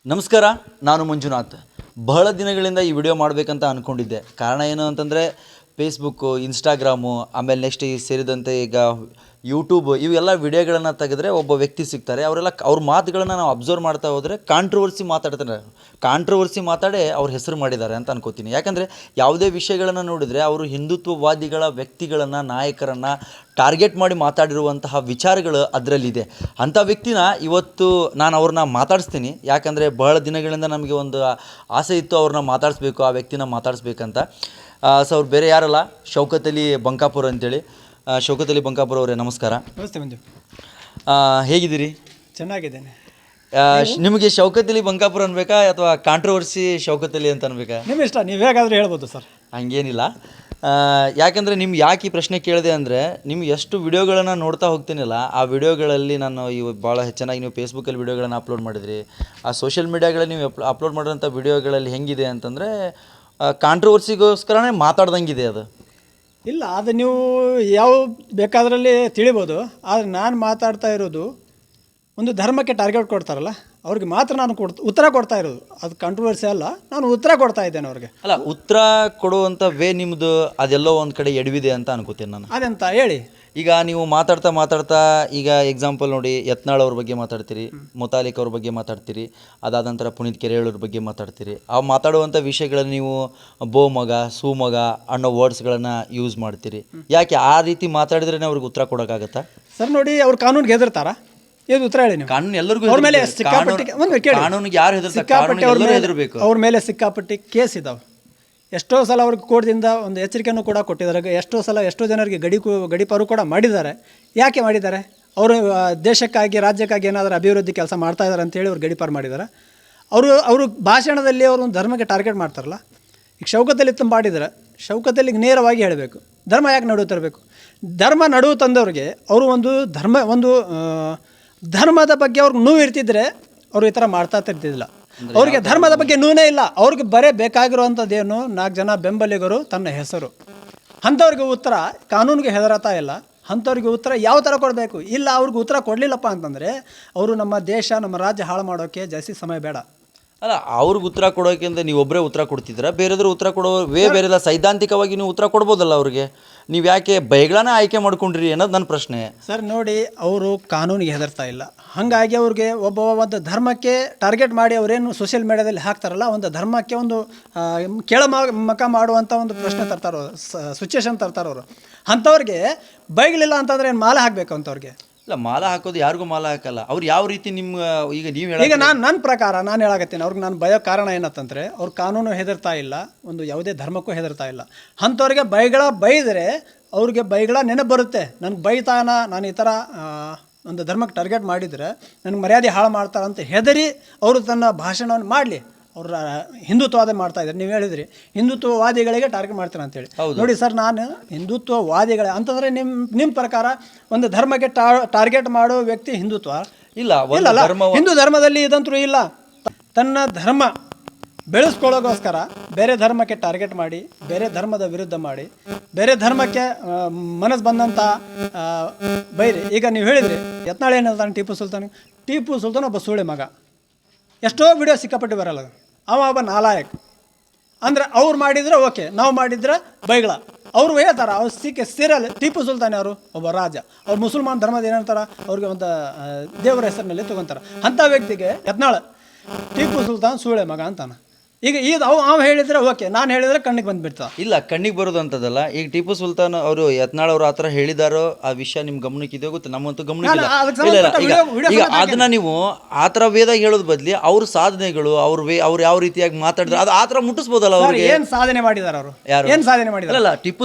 ನಮಸ್ಕಾರ, ನಾನು ಮಂಜುನಾಥ್. ಬಹಳ ದಿನಗಳಿಂದ ಈ ವಿಡಿಯೋ ಮಾಡಬೇಕಂತ ಅಂದ್ಕೊಂಡಿದ್ದೆ. ಕಾರಣ ಏನು ಅಂತಂದರೆ ಫೇಸ್ಬುಕ್ಕು, ಇನ್ಸ್ಟಾಗ್ರಾಮು, ಆಮೇಲೆ ನೆಕ್ಸ್ಟ್ ಈ ಸೇರಿದಂತೆ ಈಗ ಯೂಟ್ಯೂಬ್ ಇವೆಲ್ಲ ವಿಡಿಯೋಗಳನ್ನು ತೆಗೆದ್ರೆ ಒಬ್ಬ ವ್ಯಕ್ತಿ ಸಿಗ್ತಾರೆ. ಅವ್ರ ಮಾತುಗಳನ್ನು ನಾವು ಅಬ್ಸರ್ವ್ ಮಾಡ್ತಾ ಹೋದರೆ ಕಾಂಟ್ರವರ್ಸಿ ಮಾತಾಡೇ ಅವ್ರ ಹೆಸರು ಮಾಡಿದ್ದಾರೆ ಅಂತ ಅನ್ಕೋತೀನಿ. ಯಾಕಂದರೆ ಯಾವುದೇ ವಿಷಯಗಳನ್ನು ನೋಡಿದರೆ ಅವರು ಹಿಂದುತ್ವವಾದಿಗಳ ವ್ಯಕ್ತಿಗಳನ್ನು, ನಾಯಕರನ್ನು ಟಾರ್ಗೆಟ್ ಮಾಡಿ ಮಾತಾಡಿರುವಂತಹ ವಿಚಾರಗಳು ಅದರಲ್ಲಿದೆ. ಅಂಥ ವ್ಯಕ್ತಿನ ಇವತ್ತು ನಾನು ಅವ್ರನ್ನ ಮಾತಾಡಿಸ್ತೀನಿ. ಯಾಕಂದರೆ ಬಹಳ ದಿನಗಳಿಂದ ನಮಗೆ ಒಂದು ಆಸೆ ಇತ್ತು ಅವ್ರನ್ನ ಮಾತಾಡಿಸ್ಬೇಕು, ಆ ವ್ಯಕ್ತಿನ ಮಾತಾಡಿಸ್ಬೇಕಂತ. ಸೊ ಅವ್ರು ಬೇರೆ ಯಾರಲ್ಲ, ಶೌಕತ್ ಅಲಿ ಬಂಕಾಪುರ್ ಅಂತೇಳಿ. ಶೌಕತ್ ಅಲಿ ಬಂಕಾಪುರ್ ಅವರೇ, ನಮಸ್ಕಾರ. ನಮಸ್ತೆ ಮಂಜು. ಹೇಗಿದ್ದೀರಿ? ಚೆನ್ನಾಗಿದ್ದೇನೆ. ನಿಮಗೆ ಶೌಕತ್ ಅಲಿ ಬಂಕಾಪುರ್ ಅನ್ಬೇಕಾ ಅಥವಾ ಕಾಂಟ್ರವರ್ಸಿ ಶೌಕತ್ ಅಲಿ ಅಂತ ಅನ್ಬೇಕಾ? ನಿಮ್ಮ ಇಷ್ಟ, ನೀವು ಹೇಗಾದರೂ ಹೇಳ್ಬೋದು ಸರ್. ಹಂಗೇನಿಲ್ಲ. ಯಾಕಂದರೆ ಯಾಕೆ ಈ ಪ್ರಶ್ನೆ ಕೇಳಿದೆ ಅಂದರೆ, ನಿಮ್ಗೆ ಎಷ್ಟು ವಿಡಿಯೋಗಳನ್ನು ನೋಡ್ತಾ ಹೋಗ್ತೀನಿಲ್ಲ, ಆ ವಿಡಿಯೋಗಳಲ್ಲಿ ನಾನು ಭಾಳ ಚೆನ್ನಾಗಿ ನೀವು ಫೇಸ್ಬುಕ್ಕಲ್ಲಿ ವಿಡಿಯೋಗಳನ್ನು ಅಪ್ಲೋಡ್ ಮಾಡಿದ್ರಿ. ಆ ಸೋಷಿಯಲ್ ಮೀಡಿಯಾಗಳಲ್ಲಿ ನೀವು ಅಪ್ಲೋಡ್ ಮಾಡಿರೋಂಥ ವಿಡಿಯೋಗಳಲ್ಲಿ ಹೆಂಗಿದೆ ಅಂತಂದರೆ ಕಾಂಟ್ರವರ್ಸಿಗೋಸ್ಕರನೇ ಮಾತಾಡ್ದಂಗಿದೆ ಅದು. ಇಲ್ಲ, ಅದು ನೀವು ಯಾವ ಬೇಕಾದ್ರಲ್ಲಿ ತಿಳಿಬೋದು. ಆದರೆ ನಾನು ಮಾತಾಡ್ತಾ ಇರೋದು ಒಂದು ಧರ್ಮಕ್ಕೆ ಟಾರ್ಗೆಟ್ ಕೊಡ್ತಾರಲ್ಲ ಅವ್ರಿಗೆ ಮಾತ್ರ ನಾನು ಉತ್ತರ ಕೊಡ್ತಾ ಇರೋದು. ಅದು ಕಾಂಟ್ರವರ್ಸಿ ಅಲ್ಲ, ನಾನು ಉತ್ತರ ಕೊಡ್ತಾ ಇದ್ದೇನೆ ಅವ್ರಿಗೆ. ಅಲ್ಲ, ಉತ್ತರ ಕೊಡುವಂಥ ನಿಮ್ಮದು ಅದೆಲ್ಲೋ ಒಂದು ಕಡೆ ಎಡವಿದೆ ಅಂತ ಅನ್ಕೋತೀನಿ ನಾನು. ಅದೆಂತ ಹೇಳಿ. ಈಗ ನೀವು ಮಾತಾಡ್ತಾ ಈಗ ಎಕ್ಸಾಂಪಲ್ ನೋಡಿ, ಯತ್ನಾಳ್ ಅವ್ರ ಬಗ್ಗೆ ಮಾತಾಡ್ತೀರಿ, ಮುತಾಲಿಕ್ ಅವ್ರ ಬಗ್ಗೆ ಮಾತಾಡ್ತೀರಿ, ಅದಾದ ನಂತರ ಪುನೀತ್ ಕೆರೆಯವ್ರ ಬಗ್ಗೆ ಮಾತಾಡ್ತೀರಿ. ಆ ಮಾತಾಡುವಂಥ ವಿಷಯಗಳಲ್ಲಿ ನೀವು ಮಗ ಸುಮಗ ಅನ್ನೋ ವರ್ಡ್ಸ್ಗಳನ್ನು ಯೂಸ್ ಮಾಡ್ತೀರಿ. ಯಾಕೆ ಆ ರೀತಿ ಮಾತಾಡಿದ್ರೇ ಅವ್ರಿಗೆ ಉತ್ತರ ಕೊಡೋಕ್ಕಾಗತ್ತಾ ಸರ್? ನೋಡಿ, ಅವ್ರು ಕಾನೂನಿಗೆ ಹೆದರ್ತಾರ? ಏನು ಉತ್ತರ ಹೇಳಿ ನೀವು? ಕಾನೂನು ಎಲ್ಲರಿಗೂ ಅವ್ರ ಮೇಲೆ ಸಿಕ್ಕಾಪಟ್ಟಿ ಕಾನೂನಿಗೆ ಯಾರು ಹೆದರ್ಬೇಕು? ಅವ್ರ ಮೇಲೆ ಸಿಕ್ಕಾಪಟ್ಟಿ ಕೇಸ್ ಇದಾವೆ. ಎಷ್ಟೋ ಸಲ ಅವ್ರಿಗೆ ಕೋರ್ಟ್ದಿಂದ ಒಂದು ಎಚ್ಚರಿಕೆಯನ್ನು ಕೂಡ ಕೊಟ್ಟಿದ್ದಾರೆ. ಎಷ್ಟೋ ಜನರಿಗೆ ಗಡೀಪಾರು ಕೂಡ ಮಾಡಿದ್ದಾರೆ. ಯಾಕೆ ಮಾಡಿದ್ದಾರೆ? ಅವರು ದೇಶಕ್ಕಾಗಿ, ರಾಜ್ಯಕ್ಕಾಗಿ ಏನಾದರೂ ಅಭಿವೃದ್ಧಿ ಕೆಲಸ ಮಾಡ್ತಾ ಇದ್ದಾರೆ ಅಂತೇಳಿ ಅವ್ರು ಗಡೀಪಾರು ಮಾಡಿದ್ದಾರೆ. ಅವರು ಭಾಷಣದಲ್ಲಿ ಅವರು ಒಂದು ಧರ್ಮಕ್ಕೆ ಟಾರ್ಗೆಟ್ ಮಾಡ್ತಾರಲ್ಲ. ಈಗ ಶೌಕತಲ್ಲಿ ಮಾಡಿದರೆ ಶೌಕತಲ್ಲಿಗೆ ನೇರವಾಗಿ ಹೇಳಬೇಕು, ಧರ್ಮ ಯಾಕೆ ನಡುವು ತರಬೇಕು? ಧರ್ಮ ನಡುವು ತಂದವ್ರಿಗೆ ಅವರು ಧರ್ಮದ ಬಗ್ಗೆ ಅವ್ರಿಗೆ ನೋವು ಇರ್ತಿದ್ರೆ ಅವರು ಈ ಥರ ಮಾಡ್ತಾ ಇರ್ತಿದ್ದಿಲ್ಲ. ಅವ್ರಿಗೆ ಧರ್ಮದ ಬಗ್ಗೆ ನೋವೇ ಇಲ್ಲ. ಅವ್ರಿಗೆ ಬರೇ ಬೇಕಾಗಿರುವಂಥದ್ದೇನು, 4 ಜನ ಬೆಂಬಲಿಗರು, ತನ್ನ ಹೆಸರು. ಅಂಥವ್ರಿಗೆ ಉತ್ತರ ಕಾನೂನಿಗೆ ಹೆದರತಾ ಇಲ್ಲ. ಅಂಥವ್ರಿಗೆ ಉತ್ತರ ಯಾವ ಥರ ಕೊಡಬೇಕು? ಇಲ್ಲ, ಅವ್ರಿಗೆ ಉತ್ತರ ಕೊಡಲಿಲ್ಲಪ್ಪ ಅಂತಂದರೆ ಅವರು ನಮ್ಮ ದೇಶ, ನಮ್ಮ ರಾಜ್ಯ ಹಾಳು ಮಾಡೋಕ್ಕೆ ಜಾಸ್ತಿ ಸಮಯ ಬೇಡ. ಅಲ್ಲ, ಅವ್ರಿಗೆ ಉತ್ತರ ಕೊಡೋಕ್ಕಿಂತ ನೀವು ಒಬ್ಬರೇ ಉತ್ತರ ಕೊಡ್ತಿದ್ದೀರಾ? ಬೇರೆದ್ರು ಉತ್ತರ ಕೊಡೋ ಬೇರೆಲ್ಲ ಸೈದ್ಧಾಂತಿಕವಾಗಿ ನೀವು ಉತ್ತರ ಕೊಡ್ಬೋದಲ್ಲ ಅವ್ರಿಗೆ. ನೀವು ಯಾಕೆ ಬೈಗಳನ್ನ ಆಯ್ಕೆ ಮಾಡ್ಕೊಂಡ್ರಿ ಅನ್ನೋದು ನನ್ನ ಪ್ರಶ್ನೆ. ಸರ್ ನೋಡಿ, ಅವರು ಕಾನೂನಿಗೆ ಹೆದರ್ತಾ ಇಲ್ಲ. ಹಾಗಾಗಿ ಅವ್ರಿಗೆ ಒಂದು ಧರ್ಮಕ್ಕೆ ಟಾರ್ಗೆಟ್ ಮಾಡಿ ಅವರೇನು ಸೋಷಿಯಲ್ ಮೀಡಿಯಾದಲ್ಲಿ ಹಾಕ್ತಾರಲ್ಲ, ಒಂದು ಧರ್ಮಕ್ಕೆ ಒಂದು ಕೆಳಮುಖ ಮಾಡುವಂಥ ಒಂದು ಪ್ರಶ್ನೆ ತರ್ತಾರೋ, ಸಿಚುವೇಶನ್ ತರ್ತಾರವರು. ಅಂಥವ್ರಿಗೆ ಬೈಗಳಿಲ್ಲ ಅಂತಂದರೆ ಏನು ಮಾಲೆ ಹಾಕಬೇಕು ಅಂಥವ್ರಿಗೆ? ಇಲ್ಲ, ಮಾಲ ಹಾಕೋದು ಯಾರಿಗೂ ಮಾಲ ಹಾಕಲ್ಲ. ಅವ್ರು ಯಾವ ರೀತಿ ಈಗ ನೀವು ಈಗ ನನ್ನ ಪ್ರಕಾರ ನಾನು ಹೇಳಾಕತ್ತೀನಿ, ಅವ್ರಿಗೆ ನಾನು ಬಯೋ ಕಾರಣ ಏನಂತಂದರೆ, ಅವ್ರು ಕಾನೂನು ಹೆದರ್ತಾ ಇಲ್ಲ, ಒಂದು ಯಾವುದೇ ಧರ್ಮಕ್ಕೂ ಹೆದರ್ತಾ ಇಲ್ಲ. ಅಂಥವ್ರಿಗೆ ಬೈದರೆ ಅವ್ರಿಗೆ ನೆನಪು ಬರುತ್ತೆ. ನನಗೆ ಬೈತಾನ, ನಾನು ಈ ಥರ ಒಂದು ಧರ್ಮಕ್ಕೆ ಟಾರ್ಗೆಟ್ ಮಾಡಿದರೆ ನನಗೆ ಮರ್ಯಾದೆ ಹಾಳು ಮಾಡ್ತಾರಂತ ಹೆದರಿ ಅವರು ತನ್ನ ಭಾಷಣವನ್ನು ಮಾಡಲಿ. ಅವ್ರ ಹಿಂದುತ್ವವಾದ ಮಾಡ್ತಾ ಇದ್ದಾರೆ. ನೀವು ಹೇಳಿದ್ರಿ ಹಿಂದುತ್ವವಾದಿಗಳಿಗೆ ಟಾರ್ಗೆಟ್ ಮಾಡ್ತಾರೆ ಅಂತೇಳಿ. ನೋಡಿ ಸರ್, ನಾನು ಹಿಂದುತ್ವವಾದಿಗಳೇ ಅಂತಂದರೆ ನಿಮ್ಮ ಪ್ರಕಾರ ಒಂದು ಧರ್ಮಕ್ಕೆ ಟಾರ್ಗೆಟ್ ಮಾಡೋ ವ್ಯಕ್ತಿ ಹಿಂದುತ್ವ ಇಲ್ಲ? ಹಿಂದೂ ಧರ್ಮದಲ್ಲಿ ಇದಂತೂ ಇಲ್ಲ. ತನ್ನ ಧರ್ಮ ಬೆಳೆಸ್ಕೊಳ್ಳೋಗೋಸ್ಕರ ಬೇರೆ ಧರ್ಮಕ್ಕೆ ಟಾರ್ಗೆಟ್ ಮಾಡಿ, ಬೇರೆ ಧರ್ಮದ ವಿರುದ್ಧ ಮಾಡಿ, ಬೇರೆ ಧರ್ಮಕ್ಕೆ ಮನಸ್ಸು ಬಂದಂಥ ಬೈರಿ. ಈಗ ನೀವು ಹೇಳಿದ್ರಿ ಯತ್ನಾಳ್ ಏನಂತಾನೆ, ಟಿಪ್ಪು ಸುಲ್ತಾನ್ ಒಬ್ಬ ಸುಳ್ಳೆ ಮಗ. ಎಷ್ಟೋ ವಿಡಿಯೋ ಸಿಕ್ಕಾಪಟ್ಟಿ ಬರಲ್ಲ. ಒಬ್ಬ ನಾಲಾಯಕ್ ಅಂದರೆ ಅವ್ರು ಮಾಡಿದರೆ ಓಕೆ, ನಾವು ಮಾಡಿದ್ರೆ ಬೈಗಳ. ಅವರು ಹೇಳ್ತಾರೆ, ಅವ್ರು ಸೀರಿಯಲ್ ಟಿಪ್ಪು ಸುಲ್ತಾನ್ ಅವರು ಒಬ್ಬ ರಾಜ. ಅವ್ರು ಮುಸಲ್ಮಾನ್ ಧರ್ಮದ ಏನಂತಾರೆ, ಅವ್ರಿಗೆ ಒಂದು ದೇವರ ಹೆಸರಿನಲ್ಲಿ ತಗೊಂತಾರೆ. ಅಂಥ ವ್ಯಕ್ತಿಗೆ ಯತ್ನಾಳ್ ಟಿಪ್ಪು ಸುಲ್ತಾನ್ ಸುಳ್ಳೆ ಮಗ ಅಂತಾನೆ. ಈಗ ಅವ ಹೇಳಿದರೆ ಓಕೆ, ನಾನು ಹೇಳಿದರೆ ಕಣ್ಣಿಗೆ ಬಂದುಬಿಡ್ತಾ. ಇಲ್ಲ, ಕಣ್ಣಿಗೆ ಬರೋದು ಅಂತದಲ್ಲ. ಈಗ ಟಿಪ್ಪು ಸುಲ್ತಾನ್ ಅವರು, ಯತ್ನಾಳ್ ಅವರು ಆ ಥರ ಹೇಳಿದಾರೋ ಆ ವಿಷಯ ನಿಮ್ಮ ಗಮನಕ್ಕೆ ಇದೆಯೋ ಗೊತ್ತು, ನಮ್ಮಂತೂ ಗಮನಕ್ಕಿಲ್ಲ. ಈಗ ಅದನ್ನ ನೀವು ಆ ಥರ ವೇದ ಹೇಳೋದು ಬದಲಿ ಅವ್ರ ಸಾಧನೆಗಳು, ಅವ್ರು ಯಾವ ರೀತಿಯಾಗಿ ಮಾತಾಡಿದ್ರೆ ಅದು ಆ ಥರ ಮುಟ್ಟಿಸ್ಬೋದಲ್ಲ ಅವ್ರಿಗೆ. ಏನು ಸಾಧನೆ ಮಾಡಿದಾರೆ ಅವರು? ಏನು ಸಾಧನೆ ಮಾಡಿದಾರಲ್ಲ? ಟಿಪ್ಪು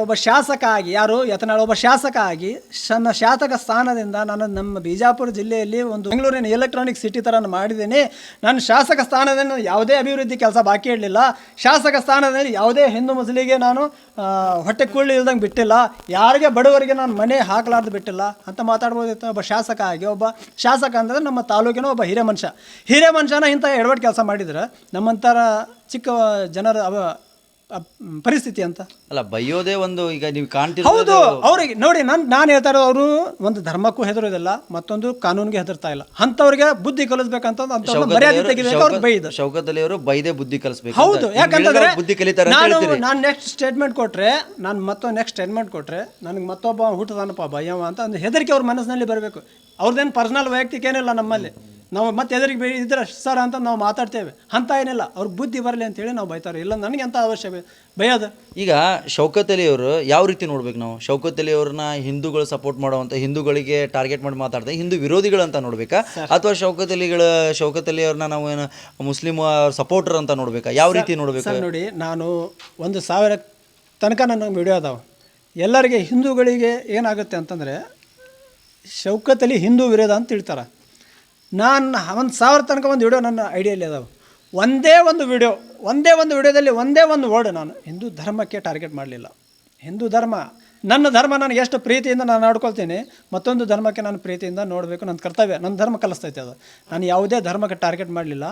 ಒಬ್ಬ ಶಾಸಕ ಆಗಿ ಯಾರು ಯತ್ನಾಳ್ ಒಬ್ಬ ಶಾಸಕ ಆಗಿ ನನ್ನ ಶಾಸಕ ಸ್ಥಾನದಿಂದ ನಾನು ನಮ್ಮ ಬಿಜಾಪುರ ಜಿಲ್ಲೆಯಲ್ಲಿ ಒಂದು ಬೆಂಗಳೂರಿನ ಎಲೆಕ್ಟ್ರಾನಿಕ್ ಸಿಟಿ ಥರ ಮಾಡಿದ್ದೇನೆ. ನಾನು ಶಾಸಕ ಸ್ಥಾನದಿಂದ ಯಾವುದೇ ಅಭಿವೃದ್ಧಿ ಕೆಲಸ ಬಾಕಿ ಇರಲಿಲ್ಲ. ಶಾಸಕ ಸ್ಥಾನದಲ್ಲಿ ಯಾವುದೇ ಹಿಂದೂ ಮುಸ್ಲಿಗೆ ನಾನು ಹೊಟ್ಟೆ ಕೂಳಿ ಇಲ್ದಂಗೆ ಬಿಟ್ಟಿಲ್ಲ. ಯಾರಿಗೆ ಬಡವರಿಗೆ ನಾನು ಮನೆ ಹಾಕಲಾರ್ದು ಬಿಟ್ಟಿಲ್ಲ ಅಂತ ಮಾತಾಡ್ಬೋದಿತ್ತು. ಒಬ್ಬ ಶಾಸಕ ಆಗಿ, ಒಬ್ಬ ಶಾಸಕ ಅಂತಂದರೆ ನಮ್ಮ ತಾಲೂಕಿನ ಒಬ್ಬ ಹಿರಿಯ ಮನುಷ್ಯನ ಇಂಥ ಎಡವಟ್ಟು ಕೆಲಸ ಮಾಡಿದ್ರೆ ನಮ್ಮಂಥರ ಚಿಕ್ಕ ಜನರ ಪರಿಸ್ಥಿತಿ ಅಂತ. ಅಲ್ಲ ಬೈಯೋದೇ ಒಂದು ಈಗ ನೀವು ಕಾಣ್ತೀರ. ಹೌದು, ಅವ್ರಿಗೆ ನೋಡಿ ನಾನು ಹೇಳ್ತಾ ಇರೋದು, ಅವರು ಒಂದು ಧರ್ಮಕ್ಕೂ ಹೆದರೋದಿಲ್ಲ, ಮತ್ತೊಂದು ಕಾನೂನಿಗೆ ಹೆದರ್ತಾ ಇಲ್ಲ. ಅಂಥವ್ರಿಗೆ ಬುದ್ಧಿ ಕಲಿಸ್ಬೇಕಂತ ಮರ್ಯಾದೆ ತೆಗಿಬೇಕು. ಅವ್ರಿಗೆ ಬೈದು ಶೌಕತ್ ಅಲಿ ಅವರು ಬೈದೇ ಬುದ್ಧಿ ಕಲಿಸ್ಬೇಕು. ಹೌದು, ಯಾಕಂತಂದ್ರೆ ಬುದ್ಧಿ ಕಲಿತಾರೆ. ನಾನು ನೆಕ್ಸ್ಟ್ ಸ್ಟೇಟ್ಮೆಂಟ್ ಕೊಟ್ರೆ, ನಾನು ಮತ್ತೊಂದು ನೆಕ್ಸ್ಟ್ ಸ್ಟೇಟ್ಮೆಂಟ್ ಕೊಟ್ರೆ ನನಗೆ ಮತ್ತೊಬ್ಬ ಹುಟ್ಟದಾನಪ್ಪ ಭಯವ ಅಂತ ಒಂದು ಹೆದರಿಕೆ ಅವ್ರ ಮನಸ್ಸಿನಲ್ಲಿ ಬರಬೇಕು. ಅವ್ರದ್ದೇನು ಪರ್ಸನಲ್ ವೈಯಕ್ತಿಕ ಏನಿಲ್ಲ ನಮ್ಮಲ್ಲಿ. ನಾವು ಮತ್ತೆ ಎದುರಿಗೆ ಇದ್ರೆ ಸರ್ ಅಂತ ನಾವು ಮಾತಾಡ್ತೇವೆ, ಅಂತ ಏನಿಲ್ಲ. ಅವ್ರಿಗೆ ಬುದ್ಧಿ ಬರಲಿ ಅಂತೇಳಿ ನಾವು ಬೈತಾರೆ. ಇಲ್ಲ ನನಗೆ ಅಂತ ಅವಶ್ಯ ಭಯದ. ಈಗ ಶೌಕತ್ ಅಲಿ ಅವರು ಯಾವ ರೀತಿ ನೋಡ್ಬೇಕು ನಾವು? ಶೌಕತ್ ಅಲಿ ಅವ್ರನ್ನ ಹಿಂದೂಗಳು ಸಪೋರ್ಟ್ ಮಾಡುವಂಥ, ಹಿಂದೂಗಳಿಗೆ ಟಾರ್ಗೆಟ್ ಮಾಡಿ ಮಾತಾಡ್ತಾರೆ, ಹಿಂದೂ ವಿರೋಧಿಗಳು ಅಂತ ನೋಡ್ಬೇಕಾ, ಅಥವಾ ಶೌಕತ್ ಅಲಿ ಅವ್ರನ್ನ ನಾವು ಏನು ಮುಸ್ಲಿಮ್ ಸಪೋರ್ಟರ್ ಅಂತ ನೋಡ್ಬೇಕಾ? ಯಾವ ರೀತಿ ನೋಡ್ಬೇಕು? ಸರ್ ನೋಡಿ, ನಾನು 1000 ತನಕ ನನ್ನ ವಿಡಿಯೋ ಅದಾವೆ. ಎಲ್ಲರಿಗೆ ಹಿಂದೂಗಳಿಗೆ ಏನಾಗುತ್ತೆ ಅಂತಂದರೆ, ಶೌಕತ್ ಅಲಿ ಹಿಂದೂ ವಿರೋಧ ಅಂತ ತಿಳ್ತಾರೆ. ನಾನು 1000 ತನಕ ಒಂದು ವಿಡಿಯೋ ನನ್ನ ಐಡಿಯಲ್ಲಿ ಅದಾವೆ. ಒಂದೇ ಒಂದು ವಿಡಿಯೋದಲ್ಲಿ ಒಂದೇ ಒಂದು ವರ್ಡ್ ನಾನು ಹಿಂದೂ ಧರ್ಮಕ್ಕೆ ಟಾರ್ಗೆಟ್ ಮಾಡಲಿಲ್ಲ. ಹಿಂದೂ ಧರ್ಮ ನನ್ನ ಧರ್ಮ, ನನಗೆ ಎಷ್ಟು ಪ್ರೀತಿಯಿಂದ ನಾನು ನೋಡ್ಕೊಳ್ತೀನಿ, ಮತ್ತೊಂದು ಧರ್ಮಕ್ಕೆ ನಾನು ಪ್ರೀತಿಯಿಂದ ನೋಡಬೇಕು, ನನ್ನ ಕರ್ತವ್ಯ, ನನ್ನ ಧರ್ಮ ಕಲಿಸ್ತೈತೆ ಅದು. ನಾನು ಯಾವುದೇ ಧರ್ಮಕ್ಕೆ ಟಾರ್ಗೆಟ್ ಮಾಡಲಿಲ್ಲ.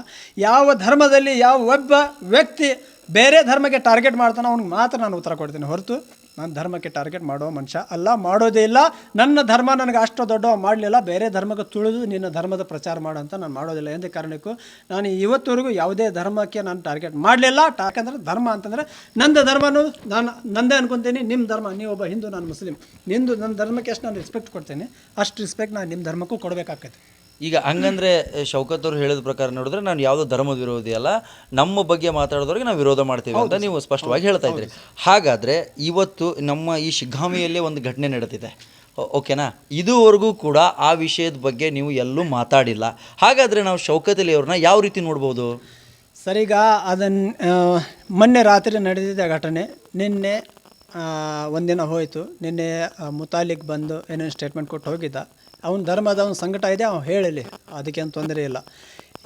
ಯಾವ ಧರ್ಮದಲ್ಲಿ ಯಾವ ಒಬ್ಬ ವ್ಯಕ್ತಿ ಬೇರೆ ಧರ್ಮಕ್ಕೆ ಟಾರ್ಗೆಟ್ ಮಾಡ್ತಾನೋ ಅವ್ನಿಗೆ ಮಾತ್ರ ನಾನು ಉತ್ತರ ಕೊಡ್ತೀನಿ, ಹೊರತು ನಾನು ಧರ್ಮಕ್ಕೆ ಟಾರ್ಗೆಟ್ ಮಾಡೋ ಮನುಷ್ಯ ಅಲ್ಲ, ಮಾಡೋದೇ ಇಲ್ಲ. ನನ್ನ ಧರ್ಮ ನನಗೆ ಅಷ್ಟು ದೊಡ್ಡ ಮಾಡಲಿಲ್ಲ, ಬೇರೆ ಧರ್ಮಕ್ಕೆ ತುಳಿದು ನಿನ್ನ ಧರ್ಮದ ಪ್ರಚಾರ ಮಾಡೋಂತ ನಾನು ಮಾಡೋದಿಲ್ಲ. ಎಂದೇ ಕಾರಣಕ್ಕೂ ನಾನು ಇವತ್ತುವರೆಗೂ ಯಾವುದೇ ಧರ್ಮಕ್ಕೆ ನಾನು ಟಾರ್ಗೆಟ್ ಮಾಡಲಿಲ್ಲ. ಯಾಕಂದರೆ ಧರ್ಮ ಅಂತಂದರೆ ನಂದು ಧರ್ಮನೂ ನಾನು ನಂದೇ ಅನ್ಕೊತೀನಿ. ನಿಮ್ಮ ಧರ್ಮ, ನೀವೊಬ್ಬ ಹಿಂದೂ, ನಾನು ಮುಸ್ಲಿಂ, ನನ್ನ ಧರ್ಮಕ್ಕೆ ಎಷ್ಟು ನಾನು ರೆಸ್ಪೆಕ್ಟ್ ಕೊಡ್ತೀನಿ, ಅಷ್ಟು ರೆಸ್ಪೆಕ್ಟ್ ನಾನು ನಿಮ್ಮ ಧರ್ಮಕ್ಕೂ ಕೊಡಬೇಕಾಗ್ತೈತೆ. ಈಗ ಹಂಗಂದ್ರೆ ಶೌಕತ್ ಅವ್ರು ಹೇಳಿದ ಪ್ರಕಾರ ನೋಡಿದ್ರೆ ನಾನು ಯಾವುದೋ ಧರ್ಮದ ವಿರೋಧಿ ಅಲ್ಲ, ನಮ್ಮ ಬಗ್ಗೆ ಮಾತಾಡೋದ್ರಿಗೆ ನಾವು ವಿರೋಧ ಮಾಡ್ತೀವಿ ಅಂತ ನೀವು ಸ್ಪಷ್ಟವಾಗಿ ಹೇಳ್ತಾ ಇದ್ರಿ. ಹಾಗಾದರೆ ಇವತ್ತು ನಮ್ಮ ಈ ಶಿಗ್ಗಾಮಿಯಲ್ಲಿ ಒಂದು ಘಟನೆ ನಡೆದಿದೆ, ಓಕೆನಾ? ಇದುವರೆಗೂ ಕೂಡ ಆ ವಿಷಯದ ಬಗ್ಗೆ ನೀವು ಎಲ್ಲೂ ಮಾತಾಡಿಲ್ಲ. ಹಾಗಾದರೆ ನಾವು ಶೌಕತ್ ಅಲಿ ಅವ್ರನ್ನ ಯಾವ ರೀತಿ ನೋಡ್ಬೋದು? ಸರಿಗ ಅದನ್ನು ಮೊನ್ನೆ ರಾತ್ರಿ ನಡೆದಿದ್ದ ಘಟನೆ, ನಿನ್ನೆ ಒಂದಿನ ಹೋಯಿತು. ನಿನ್ನೆ ಮುತಾಲಿಕ್ ಬಂದು ಏನೇನು ಸ್ಟೇಟ್ಮೆಂಟ್ ಕೊಟ್ಟು ಹೋಗಿದ್ದ. ಅವನ ಧರ್ಮದ ಒಂದು ಸಂಕಟ ಇದೆ, ಅವನು ಹೇಳಲಿ, ಅದಕ್ಕೇನು ತೊಂದರೆ ಇಲ್ಲ.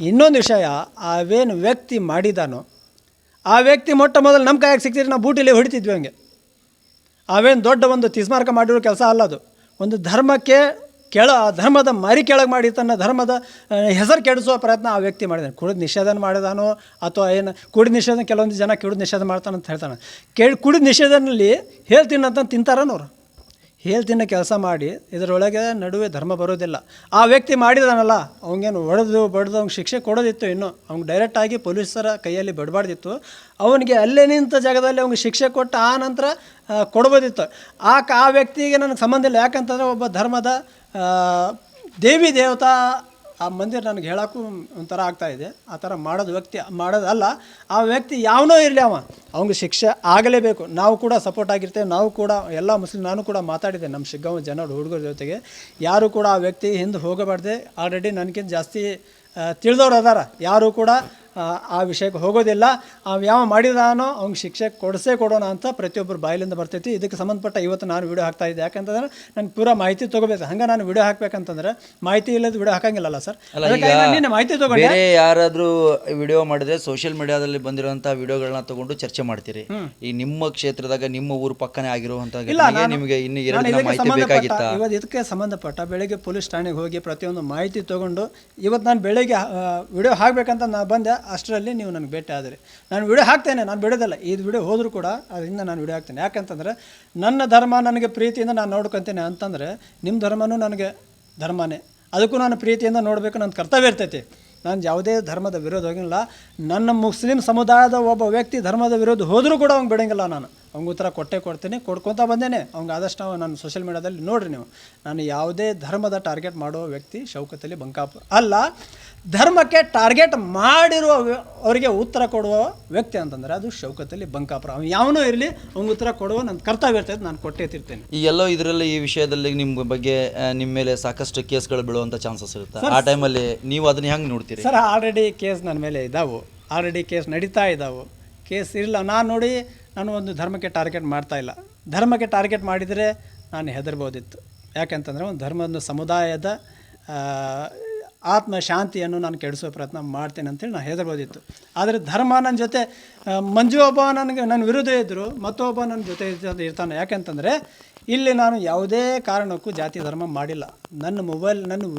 ಇನ್ನೊಂದು ವಿಷಯ, ಅವೇನು ವ್ಯಕ್ತಿ ಮಾಡಿದಾನೋ ಆ ವ್ಯಕ್ತಿ ಮೊಟ್ಟ ಮೊದಲು ನಮ್ಮ ಕೈಯಾಗಿ ಸಿಕ್ತಿದ್ರೆ ನಾವು ಬೂಟಿಲಿ ಹೊಡಿತಿದ್ವಿ. ಹಂಗೆ ಅವೇನು ದೊಡ್ಡ ಒಂದು ತಿಸ್ಮಾರ್ಕ ಮಾಡಿರೋ ಕೆಲಸ ಅಲ್ಲ ಅದು. ಒಂದು ಧರ್ಮಕ್ಕೆ ಧರ್ಮದ ಮರಿ ಕೆಳಗೆ ಮಾಡಿ ತನ್ನ ಧರ್ಮದ ಹೆಸರು ಕೆಡಿಸುವ ಪ್ರಯತ್ನ ಆ ವ್ಯಕ್ತಿ ಮಾಡಿದಾನೆ. ಕುಡಿದು ನಿಷೇಧನ ಮಾಡಿದಾನೋ ಅಥವಾ ಏನು ಕುಡಿದ ನಿಷೇಧ, ಕೆಲವೊಂದು ಜನ ಕುಡಿದು ನಿಷೇಧ ಮಾಡ್ತಾನಂತ ಹೇಳ್ತಾನೆ. ಕುಡಿದ ನಿಷೇಧನಲ್ಲಿ ಹೇಳ್ತೀನಿ ಅಂತ ತಿಂತಾರನವ್ರು. ಹೇಳ್ತಿನ್ನ ಕೆಲಸ ಮಾಡಿ ಇದರೊಳಗೆ ನಡುವೆ ಧರ್ಮ ಬರೋದಿಲ್ಲ. ಆ ವ್ಯಕ್ತಿ ಮಾಡಿದಾನಲ್ಲ, ಅವನಿಗೇನು ಹೊಡೆದು ಬಡ್ದು ಅವ್ನಿಗೆ ಶಿಕ್ಷೆ ಕೊಡೋದಿತ್ತು. ಇನ್ನು ಅವ್ನಿಗೆ ಡೈರೆಕ್ಟಾಗಿ ಪೊಲೀಸರ ಕೈಯಲ್ಲಿ ಬಡಬಾರ್ದಿತ್ತು. ಅವನಿಗೆ ಅಲ್ಲೇ ನಿಂತ ಜಾಗದಲ್ಲಿ ಅವ್ನಿಗೆ ಶಿಕ್ಷೆ ಕೊಟ್ಟು ಆ ನಂತರ ಕೊಡ್ಬೋದಿತ್ತು. ಆ ವ್ಯಕ್ತಿಗೆ ನನಗೆ ಸಂಬಂಧ ಇಲ್ಲ. ಯಾಕಂತಂದರೆ ಒಬ್ಬ ಧರ್ಮದ ದೇವಿ ದೇವತಾ ಆ ಮಂದಿರ ನನಗೆ ಹೇಳೋಕ್ಕೂ ಒಂಥರ ಆಗ್ತಾಯಿದೆ. ಆ ಥರ ಮಾಡೋದಲ್ಲ. ಆ ವ್ಯಕ್ತಿ ಯಾವನೋ ಇರಲಿ, ಅವ್ನಿಗೆ ಶಿಕ್ಷೆ ಆಗಲೇಬೇಕು. ನಾವು ಕೂಡ ಸಪೋರ್ಟ್ ಆಗಿರ್ತೇವೆ. ನಾವು ಕೂಡ ಎಲ್ಲ ಮುಸ್ಲಿಂ, ನಾನು ಕೂಡ ಮಾತಾಡಿದ್ದೆ ನಮ್ಮ ಶಿಗ್ಗಾಂವ ಜನ ಹುಡುಗರ ಜೊತೆಗೆ. ಯಾರು ಕೂಡ ಆ ವ್ಯಕ್ತಿ ಹಿಂದೆ ಹೋಗಬಾರ್ದೆ. ಆಲ್ರೆಡಿ ನನಗಿಂತ ಜಾಸ್ತಿ ತಿಳಿದವ್ರು ಅದಾರ. ಯಾರು ಕೂಡ ಆ ವಿಷಯಕ್ಕೆ ಹೋಗೋದಿಲ್ಲ. ಯಾವ ಮಾಡಿದಾನೋ ಅವ್ನಿಗೆ ಶಿಕ್ಷೆ ಕೊಡೋಣ ಅಂತ ಪ್ರತಿಯೊಬ್ಬರು ಬಾಯಿಲಿಂದ ಬರ್ತೈತಿ. ಇದಕ್ಕೆ ಸಂಬಂಧಪಟ್ಟ ಇವತ್ತು ನಾನು ವಿಡಿಯೋ ಹಾಕ್ತಾ ಇದ್ದೆ. ಯಾಕಂತಂದ್ರೆ ನಾನು ಪೂರಾ ಮಾಹಿತಿ ತೊಗೋಬೇಕು. ಹಂಗೆ ನಾನು ವಿಡಿಯೋ ಹಾಕ್ಬೇಕಂತಂದ್ರೆ ಮಾಹಿತಿ ಇಲ್ಲದ ವಿಡಿಯೋ ಹಾಕಂಗಿಲ್ಲಲ್ಲ ಸರ್. ಅದಕ್ಕೆ ಮಾಹಿತಿ ತೊಗೊಂಡು ಬೇರೆ ಯಾರಾದರೂ ವಿಡಿಯೋ ಮಾಡಿದ್ರೆ ಸೋಷಿಯಲ್ ಮೀಡಿಯಾದಲ್ಲಿ ಬಂದಿರುವಂಥ ವಿಡಿಯೋಗಳನ್ನ ತಗೊಂಡು ಚರ್ಚೆ ಮಾಡ್ತೀರಿ. ಈ ನಿಮ್ಮ ಕ್ಷೇತ್ರದಾಗ ನಿಮ್ಮ ಊರು ಪಕ್ಕನೇ ಆಗಿರುವಂಥ ನಿಮಗೆ ಇನ್ನು 2 ದಿನ ಮಾಹಿತಿ ಬೇಕಾಗಿತ್ತ? ಇವತ್ತು ಇದಕ್ಕೆ ಸಂಬಂಧಪಟ್ಟ ಬೆಳಗ್ಗೆ ಪೊಲೀಸ್ ಠಾಣೆಗೆ ಹೋಗಿ ಪ್ರತಿಯೊಂದು ಮಾಹಿತಿ ತೊಗೊಂಡು ಇವತ್ತು ನಾನು ಬೆಳಗ್ಗೆ ವಿಡಿಯೋ ಹಾಕಬೇಕಂತ ನಾನು ಬಂದೆ. ಅಷ್ಟರಲ್ಲಿ ನೀವು ನನಗೆ ಭೇಟಿ ಆದರೆ ನಾನು ವಿಡಿಯೋ ಹಾಕ್ತೇನೆ. ನಾನು ಬಿಡೋದಲ್ಲ. ಇದು ವಿಡಿಯೋ ಹೋದರೂ ಕೂಡ ಅದರಿಂದ ನಾನು ವಿಡಿಯೋ ಹಾಕ್ತೇನೆ. ಯಾಕಂತಂದರೆ ನನ್ನ ಧರ್ಮ ನನಗೆ ಪ್ರೀತಿಯಿಂದ ನಾನು ನೋಡ್ಕೊತೇನೆ ಅಂತಂದರೆ ನಿಮ್ಮ ಧರ್ಮನೂ ನನಗೆ ಧರ್ಮನೇ. ಅದಕ್ಕೂ ನಾನು ಪ್ರೀತಿಯಿಂದ ನೋಡಬೇಕು, ನನ್ನ ಕರ್ತವ್ಯ ಇರ್ತೈತಿ. ನಾನು ಯಾವುದೇ ಧರ್ಮದ ವಿರೋಧ ಹೋಗಿಲ್ಲ. ನನ್ನ ಮುಸ್ಲಿಂ ಸಮುದಾಯದ ಒಬ್ಬ ವ್ಯಕ್ತಿ ಧರ್ಮದ ವಿರೋಧ ಹೋದರೂ ಕೂಡ ಅವ್ನಿಗೆ ಬಿಡೋಂಗಿಲ್ಲ. ನಾನು ಅವ್ನಿಗೆ ಉತ್ತರ ಕೊಡ್ತೀನಿ, ಕೊಡ್ಕೊತಾ ಬಂದೇನೆ. ಅವ್ನಿಗೆ ಆದಷ್ಟು ನಾನು ಸೋಷಿಯಲ್ ಮೀಡಿಯಾದಲ್ಲಿ ನೋಡಿರಿ ನೀವು. ನಾನು ಯಾವುದೇ ಧರ್ಮದ ಟಾರ್ಗೆಟ್ ಮಾಡೋ ವ್ಯಕ್ತಿ ಶೌಕತ್ ಅಲಿ ಬಂಕಾಪುರ್ ಅಲ್ಲ. ಧರ್ಮಕ್ಕೆ ಟಾರ್ಗೆಟ್ ಮಾಡಿರುವ ಅವರಿಗೆ ಉತ್ತರ ಕೊಡುವ ವ್ಯಕ್ತಿ ಅಂತಂದರೆ ಅದು ಶೌಕತ್ ಅಲಿ ಬಂಕಾಪುರ. ಅವ್ನು ಯಾವನೂ ಇರಲಿ, ಅವ್ನಿಗೆ ಉತ್ತರ ಕೊಡುವ ನನ್ನ ಕರ್ತವ್ಯ ಇರ್ತೈತೆ. ನಾನು ಕೊಟ್ಟೇ ತಿರ್ತೇನೆ. ಈ ಎಲ್ಲೋ ಇದರಲ್ಲಿ ಈ ವಿಷಯದಲ್ಲಿ ನಿಮ್ಮ ಬಗ್ಗೆ ನಿಮ್ಮ ಮೇಲೆ ಸಾಕಷ್ಟು ಕೇಸ್ಗಳು ಬೀಳುವಂಥ ಚಾನ್ಸಸ್ ಇರುತ್ತೆ. ಆ ಟೈಮಲ್ಲಿ ನೀವು ಅದನ್ನ ಹೆಂಗೆ ನೋಡ್ತೀರಿ? ಸರ್, ಆಲ್ರೆಡಿ ಕೇಸ್ ನನ್ನ ಮೇಲೆ ಇದ್ದಾವೆ. ಆಲ್ರೆಡಿ ಕೇಸ್ ನಡೀತಾ ಇದ್ದಾವೆ. ಕೇಸ್ ಇಲ್ಲ. ನಾನು ಒಂದು ಧರ್ಮಕ್ಕೆ ಟಾರ್ಗೆಟ್ ಮಾಡ್ತಾಯಿಲ್ಲ. ಧರ್ಮಕ್ಕೆ ಟಾರ್ಗೆಟ್ ಮಾಡಿದರೆ ನಾನು ಹೆದರ್ಬೋದಿತ್ತು. ಯಾಕೆಂತಂದರೆ ಒಂದು ಧರ್ಮದ ಸಮುದಾಯದ ಆತ್ಮ ಶಾಂತಿಯನ್ನು ನಾನು ಕೆಡಿಸೋ ಪ್ರಯತ್ನ ಮಾಡ್ತೇನೆ ಅಂತೇಳಿ ನಾನು ಹೆದರ್ಬೋದಿತ್ತು. ಆದರೆ ಧರ್ಮ ನನ್ನ ಜೊತೆ ಮಂಜು ಒಬ್ಬ ನನ್ನ ವಿರುದ್ಧ ಇದ್ದರು, ಮತ್ತೊಬ್ಬ ನನ್ನ ಜೊತೆ ಇರ್ತಾನೆ. ಯಾಕೆಂತಂದರೆ ಇಲ್ಲಿ ನಾನು ಯಾವುದೇ ಕಾರಣಕ್ಕೂ ಜಾತಿ ಧರ್ಮ ಮಾಡಿಲ್ಲ. ನನ್ನ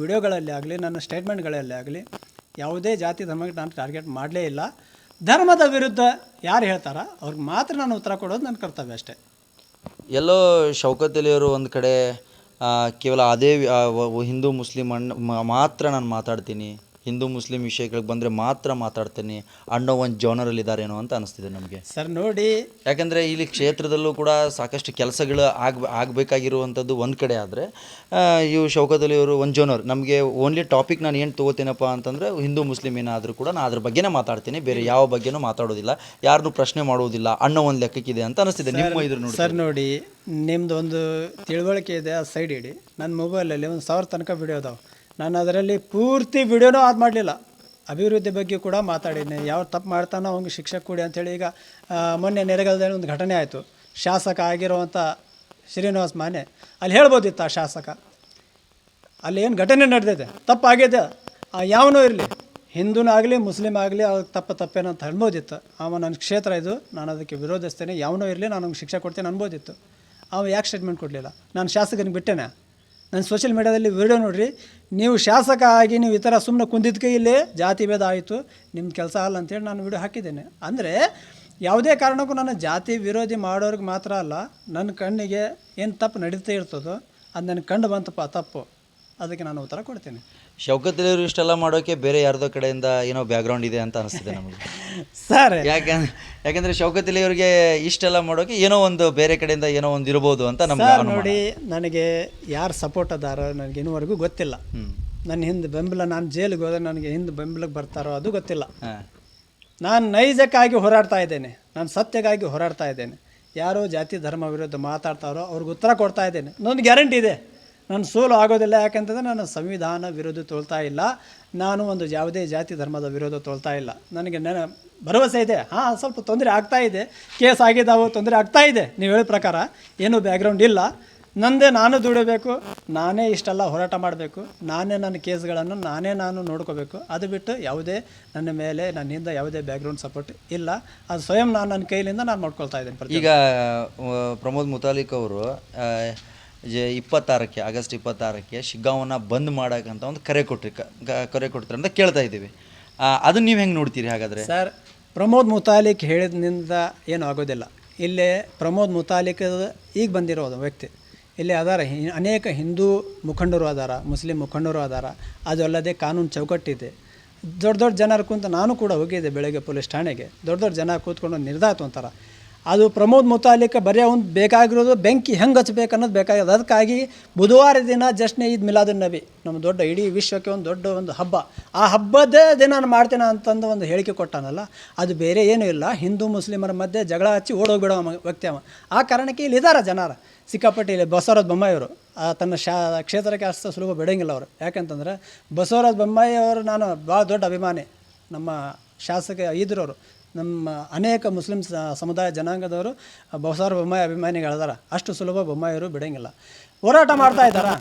ವಿಡಿಯೋಗಳಲ್ಲಿ ಆಗಲಿ, ನನ್ನ ಸ್ಟೇಟ್ಮೆಂಟ್ಗಳಲ್ಲಿ ಆಗಲಿ ಯಾವುದೇ ಜಾತಿ ಧರ್ಮಕ್ಕೆ ನಾನು ಟಾರ್ಗೆಟ್ ಮಾಡಲೇ ಇಲ್ಲ. ಧರ್ಮದ ವಿರುದ್ಧ ಯಾರು ಹೇಳ್ತಾರ ಅವ್ರಿಗೆ ಮಾತ್ರ ನಾನು ಉತ್ತರ ಕೊಡೋದು ನನ್ನ ಕರ್ತವ್ಯ ಅಷ್ಟೇ. ಎಲ್ಲೋ ಶೌಕತ್ ಅಲಿಯವರು ಒಂದು ಕಡೆ ಕೇವಲ ಅದೇ ಹಿಂದೂ ಮುಸ್ಲಿಂ ಮಾತ್ರ ನಾನು ಮಾತಾಡ್ತೀನಿ, ಹಿಂದೂ ಮುಸ್ಲಿಂ ವಿಷಯಗಳಿಗೆ ಬಂದರೆ ಮಾತ್ರ ಮಾತಾಡ್ತೀನಿ ಅನ್ನೋ ಒಂದು ಜೋನರಲ್ಲಿ ಇದ್ದಾರೇನೋ ಅಂತ ಅನಿಸ್ತಿದೆ ನಮಗೆ. ಸರ್ ನೋಡಿ, ಯಾಕಂದರೆ ಇಲ್ಲಿ ಕ್ಷೇತ್ರದಲ್ಲೂ ಕೂಡ ಸಾಕಷ್ಟು ಕೆಲಸಗಳು ಆಗಬೇಕಾಗಿರುವಂಥದ್ದು ಒಂದು ಕಡೆ ಆದರೆ, ಇವು ಶೌಕತ್ ಅಲಿಯವರು ಒಂದು ಜೋನರ್ ನಮಗೆ ಓನ್ಲಿ ಟಾಪಿಕ್ ನಾನು ಏನು ತೊಗೋತೀನಪ್ಪ ಅಂತಂದರೆ ಹಿಂದೂ ಮುಸ್ಲಿಂ ಏನಾದರೂ ಕೂಡ ನಾನು ಅದ್ರ ಬಗ್ಗೆನೇ ಮಾತಾಡ್ತೀನಿ, ಬೇರೆ ಯಾವ ಬಗ್ಗೆನೂ ಮಾತಾಡೋದಿಲ್ಲ, ಯಾರನ್ನೂ ಪ್ರಶ್ನೆ ಮಾಡೋದಿಲ್ಲ ಅನ್ನೋ ಒಂದು ಲೆಕ್ಕಕ್ಕಿದೆ ಅಂತ ಅನಿಸ್ತಿದೆ ನಿಮ್ಮ ಇದ್ರ ನೋಡಿ. ಸರ್ ನೋಡಿ, ನಿಮ್ದು ಒಂದು ತಿಳುವಳಿಕೆ ಇದೆ, ಆ ಸೈಡ್ ಇಡಿ. ನನ್ನ ಮೊಬೈಲಲ್ಲಿ 1000 ತನಕ ವಿಡಿಯೋ ಅದಾವೆ. ನಾನು ಅದರಲ್ಲಿ ಪೂರ್ತಿ ವಿಡಿಯೋನೂ ಅದು ಮಾಡಲಿಲ್ಲ. ಅಭಿವೃದ್ಧಿ ಬಗ್ಗೆ ಕೂಡ ಮಾತಾಡಿದ್ದೀನಿ. ಯಾವ ತಪ್ಪು ಮಾಡ್ತಾನೋ ಅವ್ನಿಗೆ ಶಿಕ್ಷೆ ಕೊಡಿ ಅಂಥೇಳಿ. ಈಗ ಮೊನ್ನೆ ನೆರೆಗಾಲದಲ್ಲಿ ಒಂದು ಘಟನೆ ಆಯಿತು. ಶಾಸಕ ಆಗಿರುವಂಥ ಶ್ರೀನಿವಾಸ್ ಮಾನೆ ಅಲ್ಲಿ ಹೇಳ್ಬೋದಿತ್ತು, ಆ ಶಾಸಕ ಅಲ್ಲಿ ಏನು ಘಟನೆ ನಡೆದಿದೆ ತಪ್ಪಾಗಿದೆ, ಯಾವನೂ ಇರಲಿ, ಹಿಂದೂನೂ ಆಗಲಿ ಮುಸ್ಲಿಮ್ ಆಗಲಿ, ಅವ್ರಿಗೆ ತಪ್ಪೇನೋ ಅಂತ ಅನ್ಬೋದಿತ್ತು. ಅವ ನನ್ನ ಕ್ಷೇತ್ರ ಇದು, ನಾನು ಅದಕ್ಕೆ ವಿರೋಧಿಸ್ತೇನೆ, ಯಾವನೂ ಇರಲಿ ನಾನು ಅವ್ನಿಗೆ ಶಿಕ್ಷೆ ಕೊಡ್ತೇನೆ ಅನ್ಬೋದಿತ್ತು. ಅವ ಯಾಕೆ ಸ್ಟೇಟ್ಮೆಂಟ್ ಕೊಡಲಿಲ್ಲ? ನಾನು ಶಾಸಕನಿಗೆ ಬಿಟ್ಟೇನೆ. ನಾನು ಸೋಷಿಯಲ್ ಮೀಡ್ಯಾದಲ್ಲಿ ವಿಡಿಯೋ ನೋಡಿರಿ, ನೀವು ಶಾಸಕ ಆಗಿ ನೀವು ಈ ಥರ ಸುಮ್ಮನೆ ಕುಂದಿದ್ದಕ್ಕೆ ಇಲ್ಲಿ ಜಾತಿ ಭೇದ ಆಯಿತು, ನಿಮ್ಮ ಕೆಲಸ ಅಲ್ಲ ಅಂತೇಳಿ ನಾನು ವಿಡಿಯೋ ಹಾಕಿದ್ದೇನೆ. ಅಂದರೆ ಯಾವುದೇ ಕಾರಣಕ್ಕೂ ನನ್ನ ಜಾತಿ ವಿರೋಧಿ ಮಾಡೋರಿಗೆ ಮಾತ್ರ ಅಲ್ಲ, ನನ್ನ ಕಣ್ಣಿಗೆ ಏನು ತಪ್ಪು ನಡೀತಾ ಇರ್ತದೋ ಅದು ನನಗೆ ಕಂಡು ಬಂತಪ್ಪ ತಪ್ಪು, ಅದಕ್ಕೆ ನಾನು ಉತ್ತರ ಕೊಡ್ತೀನಿ. ಶೌಕತ್ ಅಲಿಯವರು ಇಷ್ಟೆಲ್ಲ ಮಾಡೋಕ್ಕೆ ಬೇರೆ ಯಾರ್ದೋ ಕಡೆಯಿಂದ ಏನೋ ಬ್ಯಾಕ್ಗ್ರೌಂಡ್ ಇದೆ ಅಂತ ಅನಿಸ್ತಿದೆ ನಮಗೆ ಸರ್. ಯಾಕಂದರೆ ಶೌಕತ್ ಅಲಿಯವರಿಗೆ ಇಷ್ಟೆಲ್ಲ ಮಾಡೋಕ್ಕೆ ಏನೋ ಒಂದು ಬೇರೆ ಕಡೆಯಿಂದ ಏನೋ ಒಂದು ಇರ್ಬೋದು ಅಂತ ನಮ್ಗೆ ನೋಡಿ. ನನಗೆ ಯಾರು ಸಪೋರ್ಟ್ ಅದಾರ ನನಗೆ ಇನ್ನೂವರೆಗೂ ಗೊತ್ತಿಲ್ಲ. ನನ್ನ ಹಿಂದೆ ಬೆಂಬಲ, ನಾನು ಜೈಲಿಗೆ ಹೋದರೆ ನನಗೆ ಹಿಂದೆ ಬೆಂಬಲಕ್ಕೆ ಬರ್ತಾರೋ ಅದು ಗೊತ್ತಿಲ್ಲ. ನಾನು ನೈಜಕ್ಕಾಗಿ ಹೋರಾಡ್ತಾ ಇದ್ದೇನೆ, ನಾನು ಸತ್ಯಕ್ಕಾಗಿ ಹೋರಾಡ್ತಾ ಇದ್ದೇನೆ. ಯಾರೋ ಜಾತಿ ಧರ್ಮ ವಿರುದ್ಧ ಮಾತಾಡ್ತಾರೋ ಅವ್ರಿಗೆ ಉತ್ತರ ಕೊಡ್ತಾ ಇದ್ದೇನೆ. ನನಗೆ ಗ್ಯಾರಂಟಿ ಇದೆ, ನಾನು ಸೋಲು ಆಗೋದಿಲ್ಲ. ಯಾಕಂತಂದರೆ ನಾನು ಸಂವಿಧಾನ ವಿರೋಧ ತೋಳ್ತಾ ಇಲ್ಲ, ನಾನು ಒಂದು ಯಾವುದೇ ಜಾತಿ ಧರ್ಮದ ವಿರೋಧ ತೋಳ್ತಾ ಇಲ್ಲ. ನನಗೆ ಭರವಸೆ ಇದೆ. ಸ್ವಲ್ಪ ತೊಂದರೆ ಆಗ್ತಾ ಇದೆ, ಕೇಸ್ ಆಗಿದ್ದಾವೆ, ತೊಂದರೆ ಆಗ್ತಾ ಇದೆ. ನೀವು ಹೇಳಿದ ಪ್ರಕಾರ ಏನೂ ಬ್ಯಾಕ್ಗ್ರೌಂಡ್ ಇಲ್ಲ. ನಂದೇ ನಾನು ದುಡಿಬೇಕು, ನಾನೇ ಇಷ್ಟೆಲ್ಲ ಹೋರಾಟ ಮಾಡಬೇಕು, ನಾನೇ ನನ್ನ ಕೇಸ್ಗಳನ್ನು ನಾನು ನೋಡ್ಕೋಬೇಕು. ಅದು ಬಿಟ್ಟು ಯಾವುದೇ ನನ್ನ ಮೇಲೆ ನನ್ನಿಂದ ಯಾವುದೇ ಬ್ಯಾಕ್ಗ್ರೌಂಡ್ ಸಪೋರ್ಟ್ ಇಲ್ಲ. ಅದು ಸ್ವಯಂ ನಾನು ನನ್ನ ಕೈಲಿಂದ ನಾನು ಮಾಡ್ಕೊಳ್ತಾ ಇದ್ದೇನೆ. ಈಗ ಪ್ರಮೋದ್ ಮುತಾಲಿಕ್ ಅವರು 26ಕ್ಕೆ ಆಗಸ್ಟ್ 26ಕ್ಕೆ ಶಿಗ್ಗಾಂವನ್ನ ಬಂದ್ ಮಾಡೋಕ್ಕಂತ ಒಂದು ಕರೆ ಕೊಡ್ತಾರೆ ಅಂತ ಕೇಳ್ತಾ ಇದ್ದೀವಿ. ಅದನ್ನು ನೀವು ಹೆಂಗೆ ನೋಡ್ತೀರಿ ಹಾಗಾದರೆ? ಸರ್, ಪ್ರಮೋದ್ ಮುತಾಲಿಕ್ ಹೇಳಿದ್ನಿಂದ ಏನೂ ಆಗೋದಿಲ್ಲ. ಇಲ್ಲೇ ಪ್ರಮೋದ್ ಮುತಾಲಿಕ್ ಈಗ ಬಂದಿರೋದು ವ್ಯಕ್ತಿ ಇಲ್ಲಿ ಅದಾರ. ಅನೇಕ ಹಿಂದೂ ಮುಖಂಡರು ಅದಾರ, ಮುಸ್ಲಿಂ ಮುಖಂಡರು ಅದಾರ. ಅದು ಅಲ್ಲದೆ ಕಾನೂನು ಚೌಕಟ್ಟಿದೆ. ದೊಡ್ಡ ಜನರು ಕುಂತ ನಾನು ಕೂಡ ಹೋಗಿದ್ದೆ ಬೆಳಗ್ಗೆ ಪೊಲೀಸ್ ಠಾಣೆಗೆ. ದೊಡ್ಡ ಜನ ಕೂತ್ಕೊಂಡು ನಿರ್ಧಾರ ತೊಗೊಂತಾರೆ. ಅದು ಪ್ರಮೋದ್ ಮುತಾಲಿಕ್ ಬರೀ ಒಂದು ಬೇಕಾಗಿರೋದು ಬೆಂಕಿ ಹೆಂಗೆ ಹಚ್ಬೇಕು ಅನ್ನೋದು ಬೇಕಾಗಿದೆ. ಅದಕ್ಕಾಗಿ ಬುಧವಾರ ದಿನ ಜಶ್ನೆ ಈದ್ ಮಿಲಾದುನ್ ನಬಿ, ನಮ್ಮ ದೊಡ್ಡ ಇಡೀ ವಿಶ್ವಕ್ಕೆ ಒಂದು ದೊಡ್ಡ ಒಂದು ಹಬ್ಬ, ಆ ಹಬ್ಬದ ದಿನ ನಾನು ಮಾಡ್ತೇನೆ ಅಂತಂದು ಒಂದು ಹೇಳಿಕೆ ಕೊಟ್ಟಾನಲ್ಲ, ಅದು ಬೇರೆ ಏನೂ ಇಲ್ಲ. ಹಿಂದೂ ಮುಸ್ಲಿಮರ ಮಧ್ಯೆ ಜಗಳ ಹಚ್ಚಿ ಓಡೋಗ್ಬಿಡೋ ವ್ಯಕ್ತಿ ಅವ. ಆ ಕಾರಣಕ್ಕೆ ಇಲ್ಲಿ ಇದ್ದಾರೆ ಜನರ ಸಿಕ್ಕಾಪಟ್ಟಿ. ಇಲ್ಲಿ ಬಸವರಾಜ ಬೊಮ್ಮಾಯಿಯವರು ತನ್ನ ಕ್ಷೇತ್ರಕ್ಕೆ ಅಷ್ಟು ಸುಲಭ ಬಿಡೋಂಗಿಲ್ಲ ಅವರು. ಯಾಕಂತಂದರೆ ಬಸವರಾಜ ಬೊಮ್ಮಾಯಿ ಅವರು ನಾನು ಭಾಳ ದೊಡ್ಡ ಅಭಿಮಾನಿ. ನಮ್ಮ ಶಾಸಕ ಇದ್ರವರು, ನಮ್ಮ ಅನೇಕ ಮುಸ್ಲಿಂ ಸಮುದಾಯ ಜನಾಂಗದವರು ಬಸವರಾಜ ಬೊಮ್ಮಾಯಿ ಅಭಿಮಾನಿಗಳಿದಾರ. ಅಷ್ಟು ಸುಲಭ ಬೊಮ್ಮಾಯಿಯವರು ಬಿಡೋಂಗಿಲ್ಲ. ಹೋರಾಟ ಮಾಡ್ತಾ ಇದ್ದಾರಾ,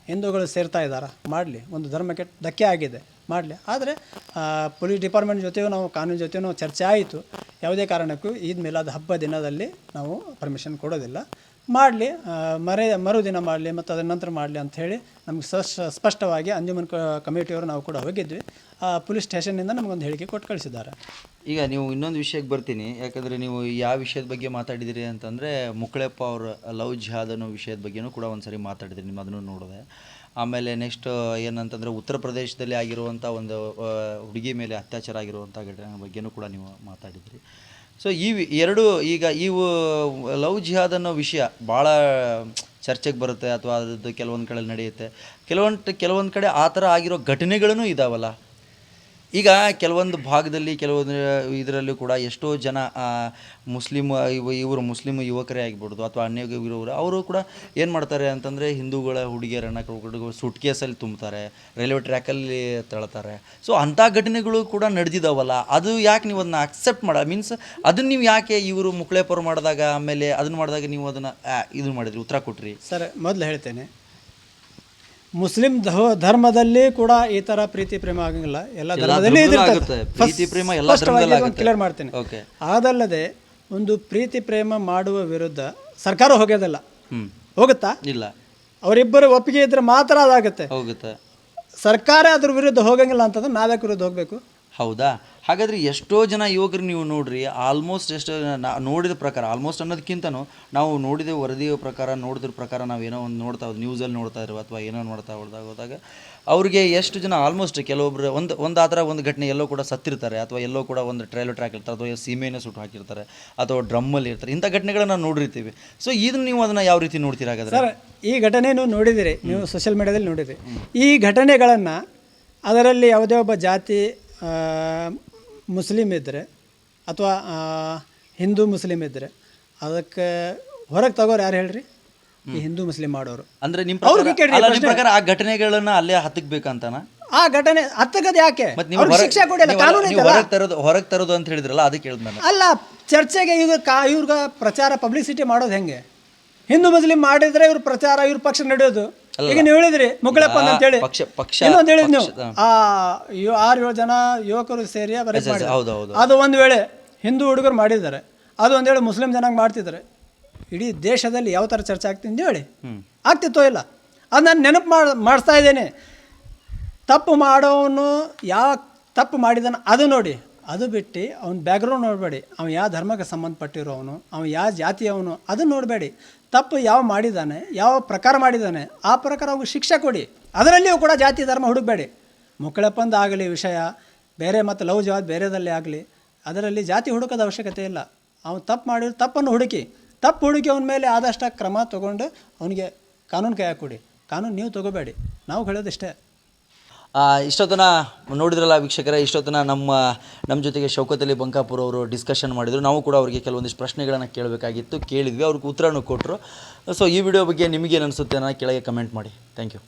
ಹಿಂದೂಗಳು ಸೇರ್ತಾ ಇದ್ದಾರೆ, ಮಾಡಲಿ. ಒಂದು ಧರ್ಮಕ್ಕೆ ಧಕ್ಕೆ ಆಗಿದೆ, ಮಾಡಲಿ. ಆದರೆ ಪೊಲೀಸ್ ಡಿಪಾರ್ಟ್ಮೆಂಟ್ ಜೊತೆಯೂ ನಾವು ಕಾನೂನು ಜೊತೆಯೂ ನಾವು ಚರ್ಚೆ ಆಯಿತು. ಯಾವುದೇ ಕಾರಣಕ್ಕೂ ಈದ್ ಮಿಲಾದ್ ಹಬ್ಬ ದಿನದಲ್ಲಿ ನಾವು ಪರ್ಮಿಷನ್ ಕೊಡೋದಿಲ್ಲ. ಮಾಡಲಿ, ಮರುದಿನ ಮಾಡಲಿ ಮತ್ತು ಅದರ ನಂತರ ಮಾಡಲಿ ಅಂಥೇಳಿ ನಮ್ಗೆ ಸ್ಪಷ್ಟವಾಗಿ ಅಂಜುಮನ್ ಕಮಿಟಿಯವರು ನಾವು ಕೂಡ ಹೋಗಿದ್ವಿ. ಪೊಲೀಸ್ ಸ್ಟೇಷನ್ನಿಂದ ನಮಗೊಂದು ಹೇಳಿಕೆ ಕೊಟ್ಟು ಕಳಿಸಿದ್ದಾರೆ. ಈಗ ನೀವು ಇನ್ನೊಂದು ವಿಷಯಕ್ಕೆ ಬರ್ತೀನಿ. ಯಾಕಂದರೆ ನೀವು ಯಾವ ವಿಷಯದ ಬಗ್ಗೆ ಮಾತಾಡಿದಿರಿ ಅಂತಂದರೆ ಮುಕ್ಳೆಪ್ಪ ಅವರ ಲವ್ ಜಿಹಾದ್ ಅನ್ನೋ ವಿಷಯದ ಬಗ್ಗೆನೂ ಕೂಡ ಒಂದು ಸರಿ ಮಾತಾಡಿದ್ರಿ, ನಿಮ್ಮ ಅದನ್ನು ನೋಡಿದೆ. ಆಮೇಲೆ ನೆಕ್ಸ್ಟ್ ಏನಂತಂದರೆ ಉತ್ತರ ಪ್ರದೇಶದಲ್ಲಿ ಆಗಿರುವಂಥ ಒಂದು ಹುಡುಗಿ ಮೇಲೆ ಅತ್ಯಾಚಾರ ಆಗಿರುವಂಥ ಘಟನೆ ಬಗ್ಗೆನೂ ಕೂಡ ನೀವು ಮಾತಾಡಿದ್ರಿ. ಸೊ ಇವು ಲವ್ ಜಿಹಾದ್ ಅನ್ನೋ ವಿಷಯ ಭಾಳ ಚರ್ಚೆಗೆ ಬರುತ್ತೆ, ಅಥವಾ ಅದು ಕೆಲವೊಂದು ಕಡೆ ನಡೆಯುತ್ತೆ. ಕೆಲವೊಂದು ಕಡೆ ಆ ಥರ ಆಗಿರೋ ಘಟನೆಗಳೂ ಇದಾವಲ್ಲ. ಈಗ ಕೆಲವೊಂದು ಭಾಗದಲ್ಲಿ ಕೆಲವೊಂದು ಇದರಲ್ಲೂ ಕೂಡ ಎಷ್ಟೋ ಜನ ಮುಸ್ಲಿಮ್ ಯುವಕರೇ ಆಗಿಬಿಡೋದು ಅಥವಾ ಅನ್ಯ ಇರೋರು, ಅವರು ಕೂಡ ಏನು ಮಾಡ್ತಾರೆ ಅಂತಂದರೆ ಹಿಂದೂಗಳ ಹುಡುಗಿಯರನ್ನು ಸೂಟ್ ಕೇಸಲ್ಲಿ ತುಂಬ್ತಾರೆ, ರೈಲ್ವೆ ಟ್ರ್ಯಾಕಲ್ಲಿ ತಳ್ತಾರೆ. ಸೊ ಅಂಥ ಘಟನೆಗಳು ಕೂಡ ನಡೆದಿದ್ದಾವಲ್ಲ, ಅದು ಯಾಕೆ ನೀವು ಅದನ್ನ ಅಕ್ಸೆಪ್ಟ್ ಮೀನ್ಸ್ ಅದನ್ನು ನೀವು ಯಾಕೆ ಇವರು ಮುಕ್ಳೆಪರು ಮಾಡಿದಾಗ ಆಮೇಲೆ ಅದನ್ನು ಮಾಡಿದಾಗ ನೀವು ಅದನ್ನು ಇದನ್ನು ಮಾಡಿದ್ರಿ, ಉತ್ತರ ಕೊಟ್ರಿ? ಸರ್, ಮೊದಲು ಹೇಳ್ತೇನೆ, ಮುಸ್ಲಿಂ ಧರ್ಮದಲ್ಲಿ ಕೂಡ ಈ ತರ ಪ್ರೀತಿ ಪ್ರೇಮ ಆಗಂಗಿಲ್ಲ. ಎಲ್ಲ ಧರ್ಮದಲ್ಲಿ ಕ್ಲಿಯರ್ ಮಾಡ್ತೇನೆ. ಅದಲ್ಲದೆ ಒಂದು ಪ್ರೀತಿ ಪ್ರೇಮ ಮಾಡುವ ವಿರುದ್ಧ ಸರ್ಕಾರ ಹೋಗೋದಿಲ್ಲ, ಹೋಗುತ್ತಾ? ಇಲ್ಲ. ಅವರಿಬ್ಬರು ಒಪ್ಪಿಗೆ ಇದ್ರೆ ಮಾತ್ರ ಅದಾಗುತ್ತೆ. ಹೋಗುತ್ತೆ. ಸರ್ಕಾರ ಅದ್ರ ವಿರುದ್ಧ ಹೋಗಂಗಿಲ್ಲ ಅಂತಂದ್ರೆ ನಾವ್ಯಾಕೆ ವಿರುದ್ಧ ಹೋಗ್ಬೇಕು? ಹೌದಾ? ಹಾಗಾದರೆ ಎಷ್ಟೋ ಜನ ಯುವಕರು ನೀವು ನೋಡ್ರಿ, ಆಲ್ಮೋಸ್ಟ್ ಎಷ್ಟು ನೋಡಿದ ಪ್ರಕಾರ, ಆಲ್ಮೋಸ್ಟ್ ಅನ್ನೋದಕ್ಕಿಂತನೂ ನಾವು ನೋಡಿದ ವರದಿಯ ಪ್ರಕಾರ, ನೋಡಿದ್ರ ಪ್ರಕಾರ ನಾವೇನೋ ಒಂದು ನೋಡ್ತಾ ಹೋದ್ ನ್ಯೂಸಲ್ಲಿ ನೋಡ್ತಾ ಇರೋ ಅಥವಾ ಏನೋ ನೋಡ್ತಾ ಹೋದಾಗ ಅವ್ರಿಗೆ ಎಷ್ಟು ಜನ ಆಲ್ಮೋಸ್ಟ್ ಕೆಲವೊಬ್ರು ಒಂದು ಆ ಥರ ಒಂದು ಘಟನೆ ಎಲ್ಲೋ ಕೂಡ ಸತ್ತಿರ್ತಾರೆ, ಅಥವಾ ಎಲ್ಲೋ ಕೂಡ ಒಂದು ಟ್ರೈಲರ್ ಟ್ರ್ಯಾಕ್ ಇರ್ತಾರೆ, ಅಥವಾ ಸೀಮೆಯನ್ನು ಸುಟ್ಟು ಹಾಕಿರ್ತಾರೆ, ಅಥವಾ ಡ್ರಮ್ಮಲ್ಲಿ ಇರ್ತಾರೆ. ಇಂಥ ಘಟನೆಗಳನ್ನ ನೋಡಿರ್ತೀವಿ. ಸೊ ಇದನ್ನು ನೀವು ಅದನ್ನು ಯಾವ ರೀತಿ ನೋಡ್ತೀರಾ ಹಾಗಾದ್ರೆ? ಸರ್, ಈ ಘಟನೆಯನ್ನು ನೋಡಿದಿರಿ, ನೀವು ಸೋಷಿಯಲ್ ಮೀಡಿಯಾದಲ್ಲಿ ನೋಡಿದಿರಿ. ಈ ಘಟನೆಗಳನ್ನು ಅದರಲ್ಲಿ ಯಾವುದೇ ಒಬ್ಬ ಜಾತಿ ಮುಸ್ಲಿಮ್ ಇದ್ದರೆ ಅಥವಾ ಹಿಂದೂ ಮುಸ್ಲಿಮ್ ಇದ್ದರೆ ಅದಕ್ಕೆ ಹೊರಗೆ ತಗೋರು ಯಾರು ಹೇಳ್ರಿ? ಈ ಹಿಂದೂ ಮುಸ್ಲಿಂ ಮಾಡೋರು. ಅಂದರೆ ನಿಮ್ಮ ಪ್ರಕಾರ ಆ ಘಟನೆಗಳನ್ನ ಅಲ್ಲೇ ಹತ್ತಕ್ಬೇಕಂತನಾ? ಆ ಘಟನೆ ಹತ್ತಗದು ಯಾಕೆ? ಅವ್ರಿಗೆ ಶಿಕ್ಷೆ ಕೊಡಿಲ್ಲ, ಕಾನೂನು ಐತಲ್ಲ. ಹೊರಗೆ ತರೋದು ಅಂತ ಹೇಳಿದ್ರಲ್ಲ, ಅದಕ್ಕೆ ಹೇಳಿದ್ ನಾನು. ಅಲ್ಲ, ಚರ್ಚೆಗೆ ಇವ್ರಿಗೆ ಪ್ರಚಾರ ಪಬ್ಲಿಸಿಟಿ ಮಾಡೋದು ಹೆಂಗೆ? ಹಿಂದೂ ಮುಸ್ಲಿಂ ಮಾಡಿದ್ರೆ ಇವ್ರ ಪ್ರಚಾರ, ಇವ್ರ ಪಕ್ಷ ನಡೆಯೋದು. ಈಗ ನೀವು ಹೇಳಿದ್ರಿ ಮುಗಳಪ್ಪ ಅಂತ ಹೇಳಿ, ಇನ್ನೊಂದು ಹೇಳಿದ್ ನೀವು 6-7 ಜನ ಯುವಕರು ಸೇರಿ ಅದು ಒಂದು ವೇಳೆ ಹಿಂದೂ ಹುಡುಗರು ಮಾಡಿದ್ದಾರೆ, ಅದು ಒಂದು ವೇಳೆ ಮುಸ್ಲಿಂ ಜನಾಂಗ ಮಾಡ್ತಿದ್ದಾರೆ, ಇಡೀ ದೇಶದಲ್ಲಿ ಯಾವ ಥರ ಚರ್ಚೆ ಆಗ್ತಿಂದು ಹೇಳಿ? ಆಗ್ತಿತ್ತೋ ಇಲ್ಲ? ಅದು ನಾನು ನೆನಪು ಮಾಡಿಸ್ತಾ ಇದ್ದೇನೆ. ತಪ್ಪು ಮಾಡೋನು ಯಾವ ತಪ್ಪು ಮಾಡಿದಾನ ಅದು ನೋಡಿ, ಅದು ಬಿಟ್ಟು ಅವ್ನ ಬ್ಯಾಕ್ಗ್ರೌಂಡ್ ನೋಡಬೇಡಿ. ಅವ್ನು ಯಾವ ಧರ್ಮಕ್ಕೆ ಸಂಬಂಧಪಟ್ಟಿರೋವನು, ಅವ್ನು ಯಾವ ಜಾತಿಯವನು, ಅದನ್ನು ನೋಡಬೇಡಿ. ತಪ್ಪು ಯಾವ ಮಾಡಿದ್ದಾನೆ, ಯಾವ ಪ್ರಕಾರ ಮಾಡಿದ್ದಾನೆ, ಆ ಪ್ರಕಾರ ಅವ್ರಿಗೆ ಶಿಕ್ಷೆ ಕೊಡಿ. ಅದರಲ್ಲಿಯೂ ಕೂಡ ಜಾತಿ ಧರ್ಮ ಹುಡುಕಬೇಡಿ. ಮುಕ್ಕಳಪ್ಪಂದು ಆಗಲಿ ವಿಷಯ ಬೇರೆ, ಮತ್ತು ಲವ್ ಜವಾಬ್ ಬೇರೆದಲ್ಲೇ ಆಗಲಿ, ಅದರಲ್ಲಿ ಜಾತಿ ಹುಡುಕೋದ ಅವಶ್ಯಕತೆ ಇಲ್ಲ. ಅವ್ನು ತಪ್ಪು ಮಾಡಿರೋ ತಪ್ಪನ್ನು ಹುಡುಕಿ ಅವನ ಮೇಲೆ ಆದಷ್ಟು ಕ್ರಮ ತೊಗೊಂಡು ಅವನಿಗೆ ಕಾನೂನು ಕೈ ಹಾಕೊಡಿ. ಕಾನೂನು ನೀವು ತೊಗೋಬೇಡಿ, ನಾವು ಹೇಳೋದಿಷ್ಟೇ. ಇಷ್ಟೊತ್ತನ ನೋಡಿದ್ರಲ್ಲ ವೀಕ್ಷಕರೇ, ಇಷ್ಟೊತ್ತನ ನಮ್ಮ ಜೊತೆಗೆ ಶೌಕತ್ ಅಲಿ ಬಂಕಾಪುರ್ ಅವರು ಡಿಸ್ಕಷನ್ ಮಾಡಿದರು. ನಾವು ಕೂಡ ಅವರಿಗೆ ಕೆಲವೊಂದಿಷ್ಟು ಪ್ರಶ್ನೆಗಳನ್ನು ಕೇಳಬೇಕಾಗಿತ್ತು, ಕೇಳಿದ್ವಿ, ಅವ್ರಿಗೆ ಉತ್ತರನೂ ಕೊಟ್ಟರು. ಸೊ ಈ ವಿಡಿಯೋ ಬಗ್ಗೆ ನಿಮಗೇನು ಅನಿಸುತ್ತೆ ಅನ್ನೋ ಕೆಳಗೆ ಕಮೆಂಟ್ ಮಾಡಿ. Thank you.